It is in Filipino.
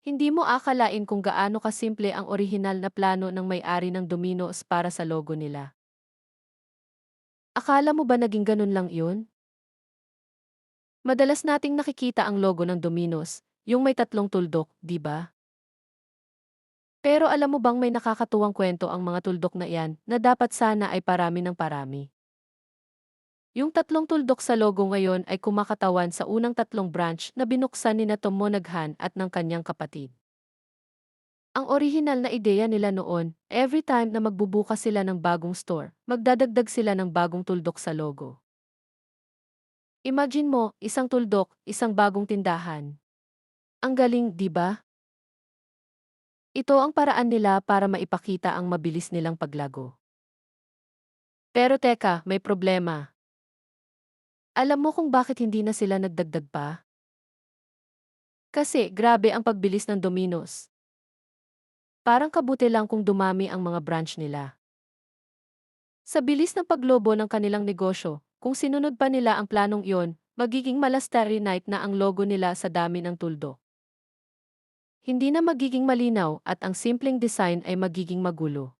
Hindi mo akalain kung gaano kasimple ang orihinal na plano ng may-ari ng Domino's para sa logo nila. Akala mo ba naging ganun lang yun? Madalas nating nakikita ang logo ng Domino's, yung may tatlong tuldok, di ba? Pero alam mo bang may nakakatuwang kwento ang mga tuldok na iyan na dapat sana ay parami ng parami? Yung tatlong tuldok sa logo ngayon ay kumakatawan sa unang tatlong branch na binuksan ni na Tom Monaghan at ng kanyang kapatid. Ang orihinal na ideya nila noon, every time na magbubukas sila ng bagong store, magdadagdag sila ng bagong tuldok sa logo. Imagine mo, isang tuldok, isang bagong tindahan. Ang galing, di ba? Ito ang paraan nila para maipakita ang mabilis nilang paglago. Pero teka, may problema. Alam mo kung bakit hindi na sila nagdagdag pa? Kasi grabe ang pagbilis ng Domino's. Parang kabuti lang kung dumami ang mga branch nila. Sa bilis ng paglobo ng kanilang negosyo, kung sinunod pa nila ang planong iyon, magiging Starry Night na ang logo nila sa dami ng tuldo. Hindi na magiging malinaw at ang simpleng design ay magiging magulo.